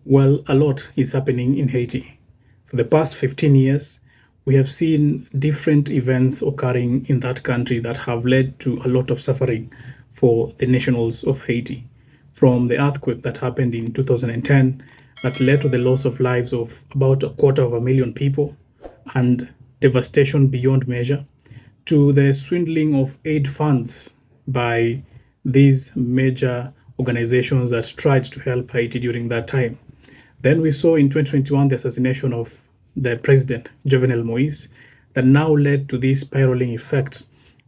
Well, a lot is happening in Haiti. For the past 15 years, we have seen different events occurring in that country that have led to a lot of suffering for the nationals of Haiti. From the earthquake that happened in 2010, that led to the loss of lives of about a quarter of a million people and devastation beyond measure, to the swindling of aid funds by these major organizations that tried to help Haiti during that time. Then we saw in 2021 the assassination of the president, Jovenel Moise, that now led to this spiraling effect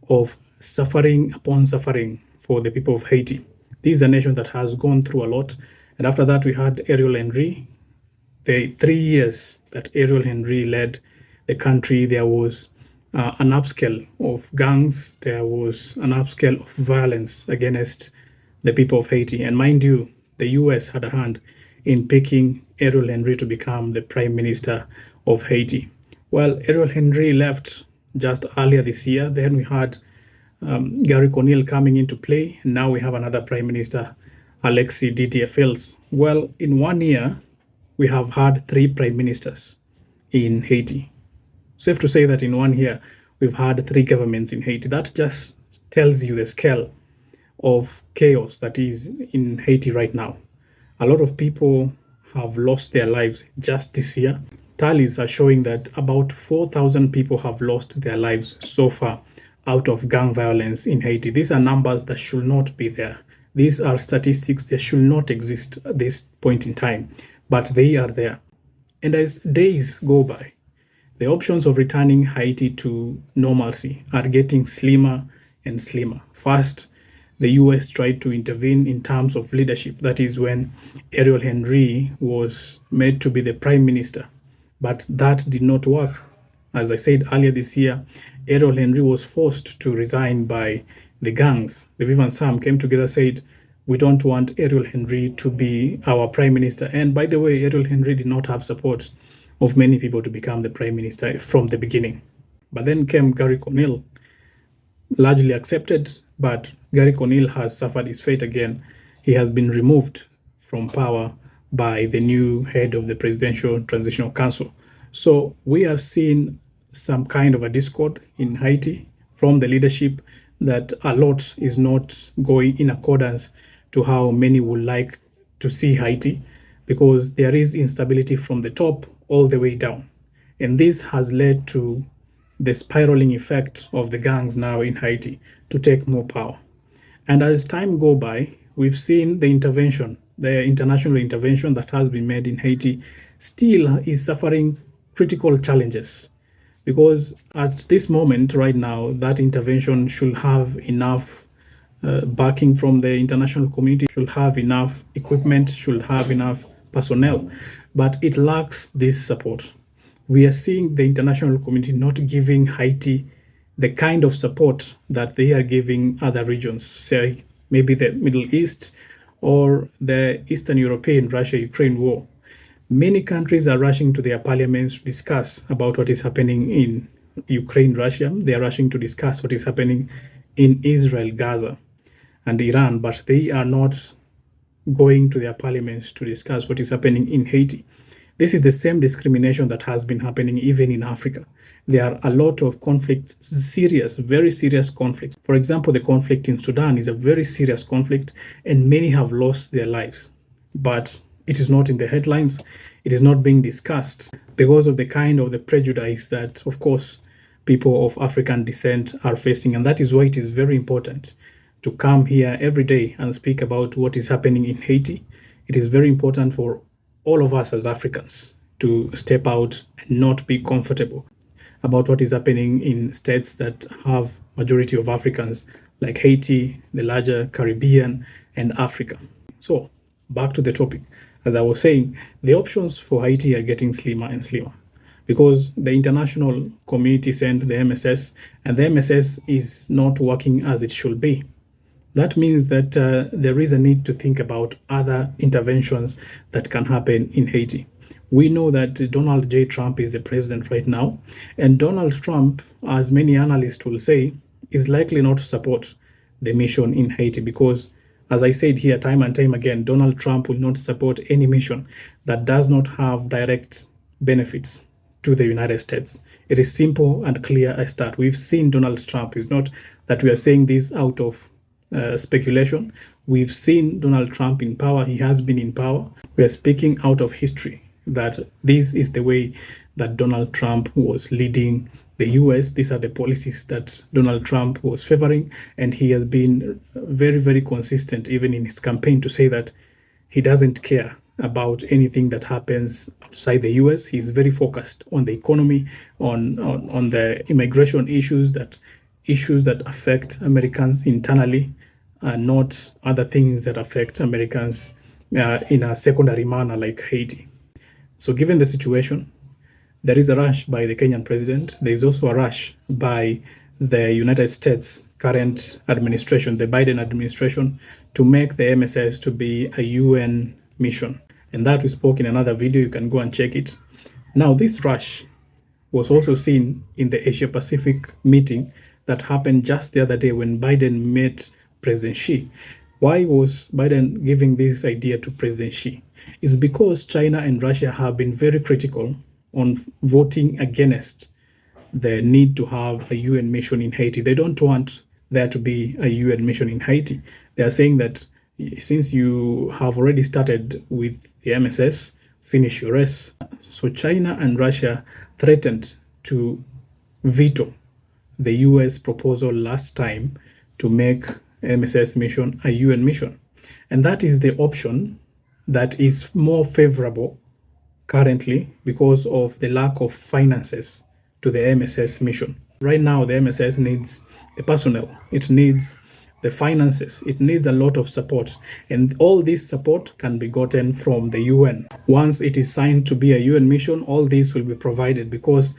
of suffering upon suffering for the people of Haiti. This is a nation that has gone through a lot. And after that, we had Ariel Henry. The 3 years that Ariel Henry led the country, there was an upscale of gangs, there was an upscale of violence against the people of Haiti. And mind you, the US had a hand in picking Ariel Henry to become the prime minister of Haiti. Well, Ariel Henry left just earlier this year. Then we had Gary Conille coming into play. And now we have another prime minister, Alexis Didier Fils. Well, in 1 year, we have had 3 prime ministers in Haiti. Safe to say that in 1 year, we've had 3 governments in Haiti. That just tells you the scale of chaos that is in Haiti right now. A lot of people have lost their lives just this year. Tallies are showing that about 4,000 people have lost their lives so far out of gang violence in Haiti. These are numbers that should not be there. These are statistics that should not exist at this point in time, but they are there. And as days go by, the options of returning Haiti to normalcy are getting slimmer and slimmer. First, the US tried to intervene in terms of leadership. That is when Ariel Henry was made to be the prime minister. But that did not work. As I said earlier this year, Ariel Henry was forced to resign by the gangs. The Vivan Sam came together, said, we don't want Ariel Henry to be our prime minister. And by the way, Ariel Henry did not have support of many people to become the prime minister from the beginning. But then came Gary Conille, largely accepted, but Gary Conille has suffered his fate again. He has been removed from power by the new head of the Presidential Transitional Council. So we have seen some kind of a discord in Haiti from the leadership, that a lot is not going in accordance to how many would like to see Haiti, because there is instability from the top all the way down. And this has led to the spiraling effect of the gangs now in Haiti to take more power. And as time go by, we've seen the intervention, the international intervention that has been made in Haiti still is suffering critical challenges, because at this moment right now, that intervention should have enough backing from the international community, should have enough equipment, should have enough personnel, but it lacks this support. We are seeing the international community not giving Haiti the kind of support that they are giving other regions, say maybe the Middle East or the Eastern European Russia-Ukraine war. Many countries are rushing to their parliaments to discuss about what is happening in Ukraine, Russia. They are rushing to discuss what is happening in Israel, Gaza, and Iran, but they are not going to their parliaments to discuss what is happening in Haiti. This is the same discrimination that has been happening even in Africa. There are a lot of conflicts, serious, very serious conflicts. For example, the conflict in Sudan is a very serious conflict, and many have lost their lives. But it is not in the headlines. It is not being discussed because of the kind of the prejudice that, of course, people of African descent are facing. And that is why it is very important to come here every day and speak about what is happening in Haiti. It is very important for all of us as Africans to step out and not be comfortable about what is happening in states that have majority of Africans, like Haiti, the larger Caribbean, and Africa. So back to the topic. As I was saying, the options for Haiti are getting slimmer and slimmer because the international community sent the MSS, and the MSS is not working as it should be. That means that there is a need to think about other interventions that can happen in Haiti. We know that Donald J. Trump is the president right now, and Donald Trump, as many analysts will say, is likely not to support the mission in Haiti because As I said here time and time again, Donald Trump will not support any mission that does not have direct benefits to the United States. It is simple and clear as that. We've seen Donald Trump. It's not that we are saying this out of speculation. We've seen Donald Trump in power. He has been in power. We are speaking out of history that this is the way that Donald Trump was leading the US. These are the policies that Donald Trump was favoring, and he has been very, very consistent, even in his campaign, to say that he doesn't care about anything that happens outside the US. He's very focused on the economy, on the immigration issues that affect Americans internally, not other things that affect Americans in a secondary manner like Haiti. So given the situation, there is a rush by the Kenyan president. There is also a rush by the United States current administration, the Biden administration, to make the MSS to be a UN mission. And that we spoke in another video. You can go and check it. Now, this rush was also seen in the Asia Pacific meeting that happened just the other day when Biden met President Xi. Why was Biden giving this idea to President Xi? It's because China and Russia have been very critical on voting against the need to have a UN mission in Haiti. They don't want there to be a UN mission in Haiti. They are saying that since you have already started with the MSS, finish your race. So China and Russia threatened to veto the US proposal last time to make MSS mission a UN mission. And that is the option that is more favorable currently because of the lack of finances to the MSS mission. Right now, the MSS needs the personnel, it needs the finances, it needs a lot of support, and all this support can be gotten from the UN. Once it is signed to be a UN mission, all this will be provided because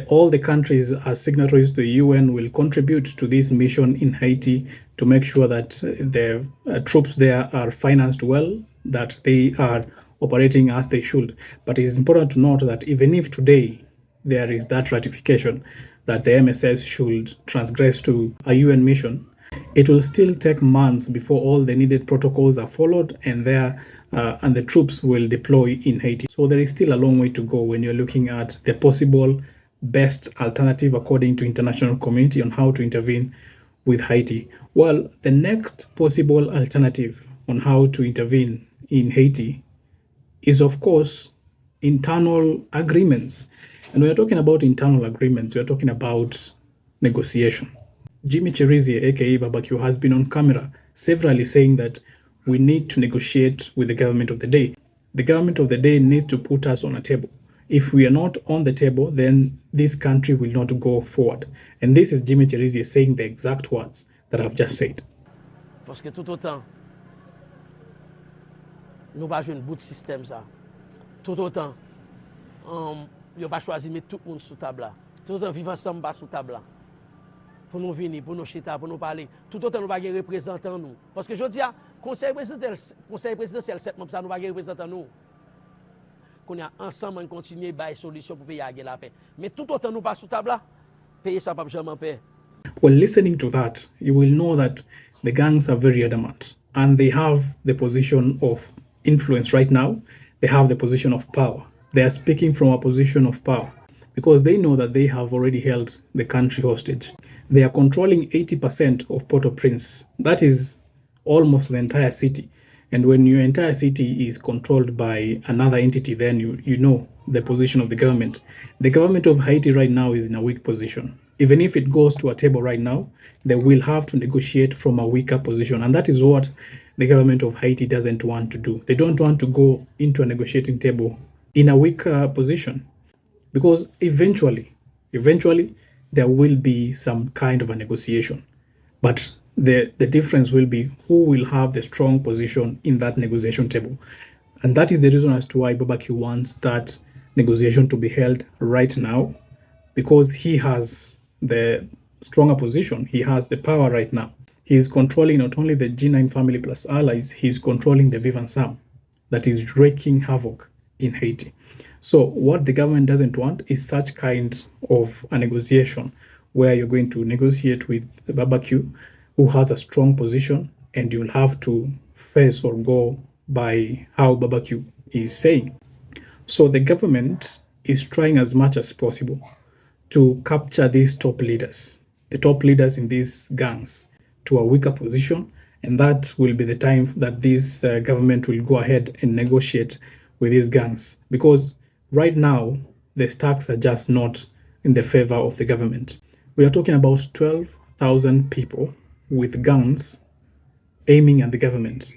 all the countries as signatories to the UN will contribute to this mission in Haiti to make sure that the troops there are financed well, that they are operating as they should. But it is important to note that even if today there is that ratification that the MSS should transgress to a UN mission, it will still take months before all the needed protocols are followed and the troops will deploy in Haiti. So there is still a long way to go when you're looking at the possible best alternative according to international community on how to intervene with Haiti. Well, the next possible alternative on how to intervene in Haiti is, of course, internal agreements. And when we're talking about internal agreements, we're talking about negotiation. Jimmy Cherizier, aka Barbecue, has been on camera severally saying that we need to negotiate with the government of the day. The government of the day needs to put us on a table. If we are not on the table, then this country will not go forward. And this is Jimmy Cherizier saying the exact words that I've just said. Parce que tout autant, nous pas jouer un bout de système ça. Tout autant, yo pas choisi mettre tout le monde sous table là. Tout autant vivre ensemble pas sous table là. Pour nous venir, pour nous chita, pour nous parler. Tout autant nous pas un représentant nous. Parce que je dis conseil présidentiel 7 mois ça nous pas un représentant nous. Qu'on a ensemble continuer bailler solution pour payer la paix. Mais tout autant nous pas sous table là, payer ça pas jamais en paix. Well, listening to that, you will know that the gangs are very adamant and they have the position of influence right now. They have the position of power. They are speaking from a position of power because they know that they have already held the country hostage. They are controlling 80% of Port-au-Prince. That is almost the entire city. And when your entire city is controlled by another entity, then you know the position of the government. The government of Haiti right now is in a weak position. Even if it goes to a table right now, they will have to negotiate from a weaker position. And that is what the government of Haiti doesn't want to do. They don't want to go into a negotiating table in a weaker position because eventually, there will be some kind of a negotiation. But the difference will be who will have the strong position in that negotiation table. And that is the reason as to why Barbecue wants that negotiation to be held right now, because he has the stronger position. He has the power right now. He is controlling not only the G9 family plus allies, he is controlling the Vivan Sam that is wreaking havoc in Haiti. So what the government doesn't want is such kind of a negotiation where you're going to negotiate with the Barbecue who has a strong position and you'll have to face or go by how Barbecue is saying. So the government is trying as much as possible to capture these top leaders, the top leaders in these gangs, to a weaker position. And that will be the time that this government will go ahead and negotiate with these gangs. Because right now, the stacks are just not in the favor of the government. We are talking about 12,000 people with guns aiming at the government.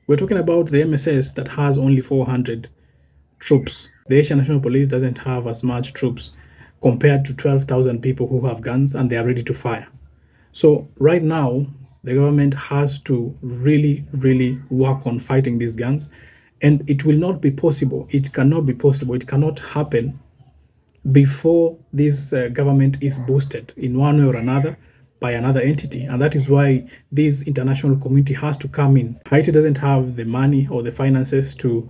We're talking about the MSS that has only 400 troops. The Haitian National Police doesn't have as much troops compared to 12,000 people who have guns and they are ready to fire. So right now, the government has to really, really work on fighting these gangs, and it will not be possible. It cannot be possible. It cannot happen before this government is boosted in one way or another by another entity. And that is why this international community has to come in. Haiti doesn't have the money or the finances to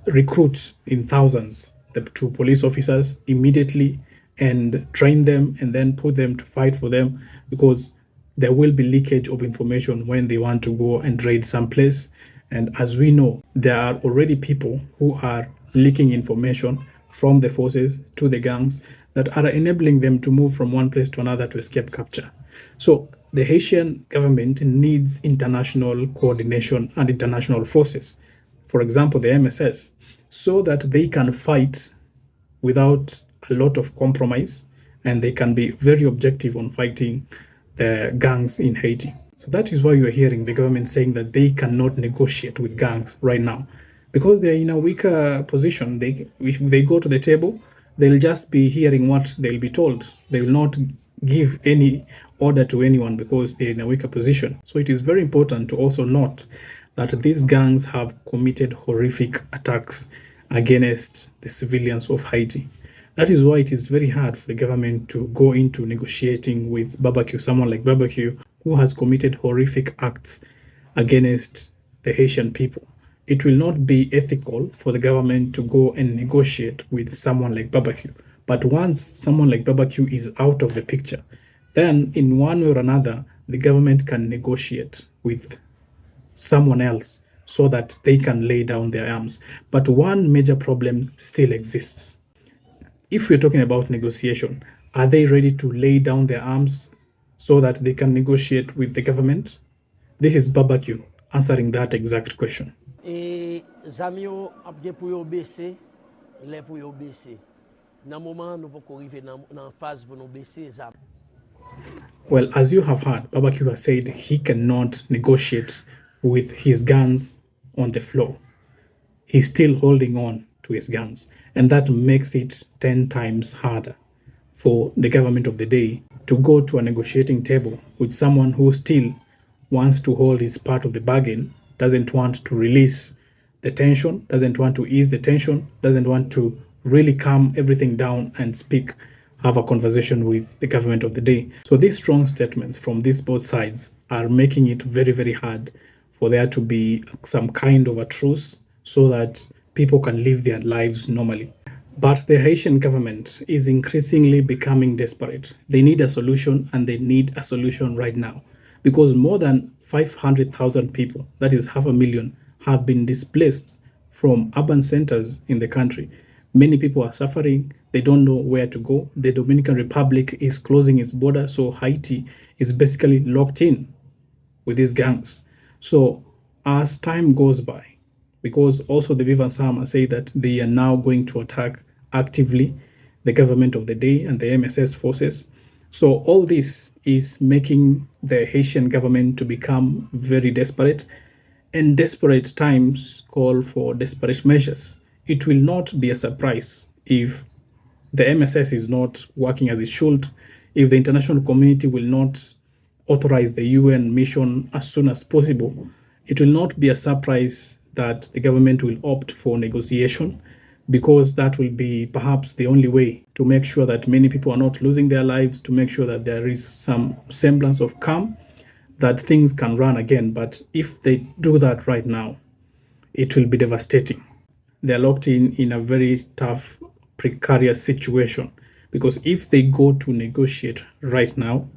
recruit in thousands the two police officers immediately and train them and then put them to fight for them, because there will be leakage of information when they want to go and raid some place. And as we know, there are already people who are leaking information from the forces to the gangs that are enabling them to move from one place to another to escape capture. So the Haitian government needs international coordination and international forces, for example, the MSS, so that they can fight without a lot of compromise and they can be very objective on fighting the gangs in Haiti. So that is why you are hearing the government saying that they cannot negotiate with gangs right now because they're in a weaker position. If they go to the table, they'll just be hearing what they'll be told. They will not give any order to anyone because they're in a weaker position. So it is very important to also note that these gangs have committed horrific attacks against the civilians of Haiti. That is why it is very hard for the government to go into negotiating with Barbecue, someone like Barbecue, who has committed horrific acts against the Haitian people. It will not be ethical for the government to go and negotiate with someone like Barbecue. But once someone like Barbecue is out of the picture, then in one way or another, the government can negotiate with someone else so that they can lay down their arms. But one major problem still exists. If we're talking about negotiation, are they ready to lay down their arms so that they can negotiate with the government? This is Barbecue answering that exact question. E zami yo ap gen pou yo bese, le pou yo bese. Nan mouman nou pou ko rive nan faz pou nou bese zam. Well, as you have heard, Barbecue has said he cannot negotiate with his guns on the floor. He's still holding on to his guns, and that makes it 10 times harder for the government of the day to go to a negotiating table with someone who still wants to hold his part of the bargain, doesn't want to release the tension, doesn't want to ease the tension, doesn't want to really calm everything down and have a conversation with the government of the day. So these strong statements from these both sides are making it very, very hard for there to be some kind of a truce so that people can live their lives normally. But the Haitian government is increasingly becoming desperate. They need a solution, and they need a solution right now because more than 500,000 people, that is 500,000, have been displaced from urban centers in the country. Many people are suffering. They don't know where to go. The Dominican Republic is closing its border, so Haiti is basically locked in with these gangs. So as time goes by, because also the Vivan Sama say that they are now going to attack actively the government of the day and the MSS forces. So all this is making the Haitian government to become very desperate, and desperate times call for desperate measures. It will not be a surprise if the MSS is not working as it should, if the international community will not authorize the UN mission as soon as possible. It will not be a surprise that the government will opt for negotiation, because that will be perhaps the only way to make sure that many people are not losing their lives, to make sure that there is some semblance of calm, that things can run again. But if they do that right now, it will be devastating. They're locked in a very tough, precarious situation, because if they go to negotiate right now,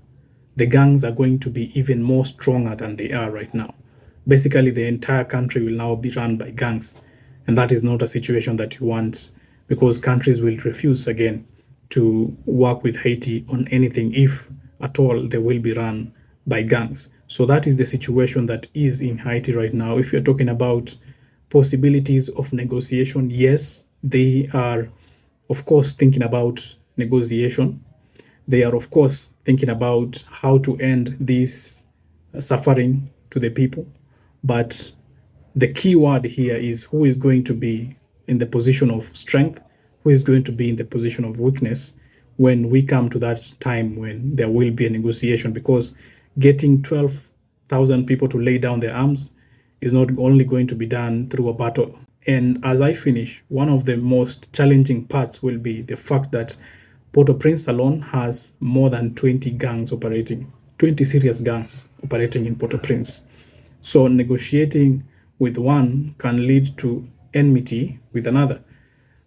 the gangs are going to be even more stronger than they are right now. Basically, the entire country will now be run by gangs. And that is not a situation that you want, because countries will refuse again to work with Haiti on anything if at all they will be run by gangs. So that is the situation that is in Haiti right now. If you're talking about possibilities of negotiation, yes, they are, of course, thinking about negotiation. They are, of course, thinking about how to end this suffering to the people. But the key word here is who is going to be in the position of strength, who is going to be in the position of weakness when we come to that time when there will be a negotiation. Because getting 12,000 people to lay down their arms is not only going to be done through a battle. And as I finish, one of the most challenging parts will be the fact that Port-au-Prince alone has more than 20 gangs operating, 20 serious gangs operating in Port-au-Prince. So negotiating with one can lead to enmity with another.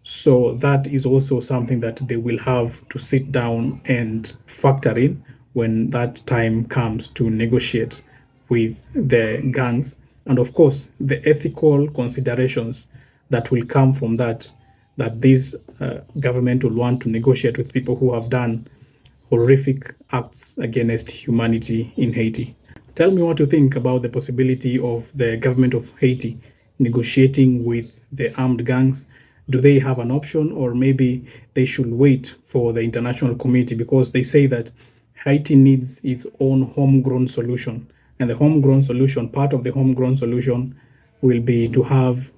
So that is also something that they will have to sit down and factor in when that time comes to negotiate with the gangs. And of course, the ethical considerations that will come from that, that this government will want to negotiate with people who have done horrific acts against humanity in Haiti. Tell me what you think about the possibility of the government of Haiti negotiating with the armed gangs. Do they have an option, or maybe they should wait for the international community, because they say that Haiti needs its own homegrown solution. And the homegrown solution, part of the homegrown solution will be to have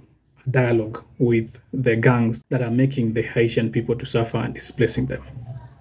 a dialogue with the gangs that are making the Haitian people to suffer and displacing them.